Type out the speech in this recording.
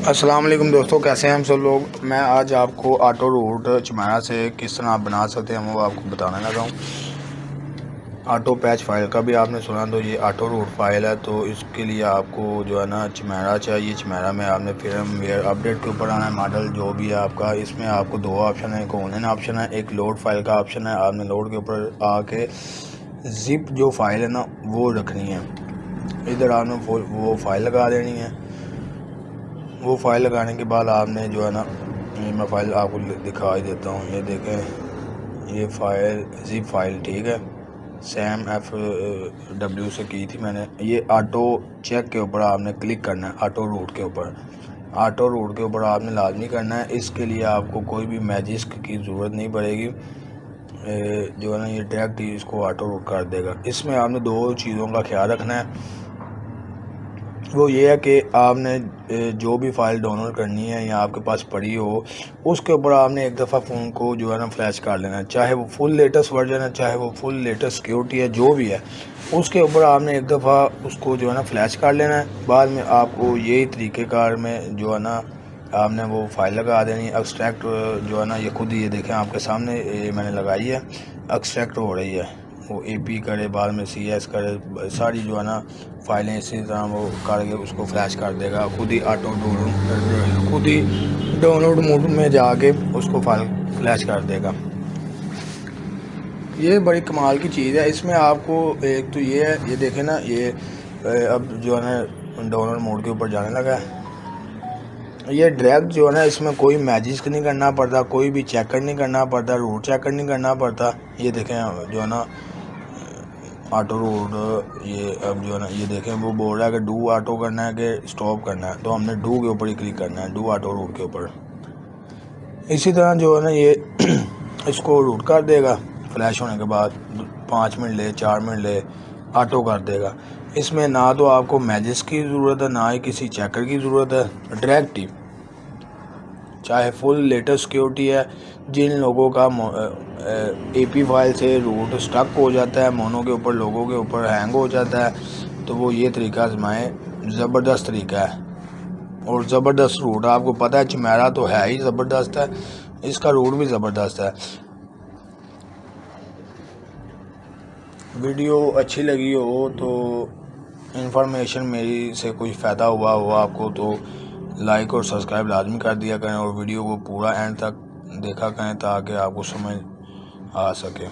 अस्सलाम वालेकुम दोस्तों, कैसे हैं हम सब लोग। मैं आज आपको ऑटो रूट चिमेरा से किस तरह आप बना सकते हैं वो आपको बताने लगा हूँ। ऑटो पैच फाइल का भी आपने सुना, तो ये ऑटो रूट फाइल है। तो इसके लिए आपको जो है ना चिमेरा चाहिए। चिमेरा में आपने फर्मवेयर अपडेट के ऊपर आना है, मॉडल जो भी है आपका। इसमें आपको दो ऑप्शन है, एक ऑनलाइन ऑप्शन है, एक लोड फाइल का ऑप्शन है। आपने लोड के ऊपर आके जिप जो फाइल है ना वो रखनी है। इधर आपने वो फाइल लगा देनी है। वो फाइल लगाने के बाद आपने जो है ना, ये मैं फ़ाइल आपको दिखा ही देता हूँ। ये देखें, ये फ़ाइल जिप फाइल ठीक है, सैम FW से की थी मैंने। ये ऑटो चेक के ऊपर आपने क्लिक करना है। ऑटो रूट के ऊपर आपने लाजमी करना है। इसके लिए आपको कोई भी मैजिक की ज़रूरत नहीं पड़ेगी। जो है ना ये डायरेक्ट ही इसको ऑटो रूट कर देगा। इसमें आपने दो चीज़ों का ख्याल रखना है। वो ये है कि आपने जो भी फाइल डाउनलोड करनी है या आपके पास पड़ी हो, उसके ऊपर आपने एक दफ़ा फ़ोन को जो है ना फ्लैश कर लेना है। चाहे वो फुल लेटेस्ट वर्जन है, चाहे वो फुल लेटेस्ट सिक्योरिटी है, जो भी है उसके ऊपर आपने एक दफ़ा उसको जो है ना फ्लैश कर लेना है। बाद में आपको यही तरीक़ेकार में जो है ना आपने वो फाइल लगा देनी। एक्सट्रैक्ट जो है ना ये खुद ही, ये देखें आपके सामने ये मैंने लगाई है, एक्सट्रैक्ट हो रही है। वो AP करे, बाद में CS करे, सारी जो है ना फाइलें इसी तरह वो करके उसको फ्लैश कर देगा। खुद ही डाउनलोड मोड में जाके उसको फाइल फ्लैश कर देगा। ये बड़ी कमाल की चीज़ है। इसमें आपको एक तो ये है, ये देखें ना, ये अब जो है ना डाउनलोड मोड के ऊपर जाने लगा है। ये डायरेक्ट जो है ना, इसमें कोई मैजिक नहीं करना पड़ता, कोई भी चेकर नहीं करना पड़ता, रूट चेकर नहीं करना पड़ता। ये देखें जो है ना ऑटो रूट, ये अब जो है ना ये देखें वो बोल रहा है कि डू ऑटो करना है कि स्टॉप करना है। तो हमने डू के ऊपर ही क्लिक करना है, डू ऑटो रूट के ऊपर। इसी तरह जो है ना ये इसको रूट कर देगा। फ्लैश होने के बाद 5 मिनट ले, 4 मिनट ले, ऑटो कर देगा। इसमें ना तो आपको मैजिक की ज़रूरत है, ना ही किसी चेकर की ज़रूरत है। डायरेक्ट ही, चाहे फुल लेटेस्ट सिक्योरिटी है, जिन लोगों का AP फाइल से रूट स्टक हो जाता है, मोनो के ऊपर, लोगों के ऊपर हैंग हो जाता है, तो वो ये तरीका आजमाएं। ज़बरदस्त तरीका है और ज़बरदस्त रूट। आपको पता है चिमेरा तो है ही ज़बरदस्त है, इसका रूट भी ज़बरदस्त है। वीडियो अच्छी लगी हो तो, इंफॉर्मेशन मेरी से कोई फ़ायदा हुआ हो आपको, तो लाइक और सब्सक्राइब लाजमी कर दिया करें और वीडियो को पूरा एंड तक देखा करें ताकि आपको समझ आ सके।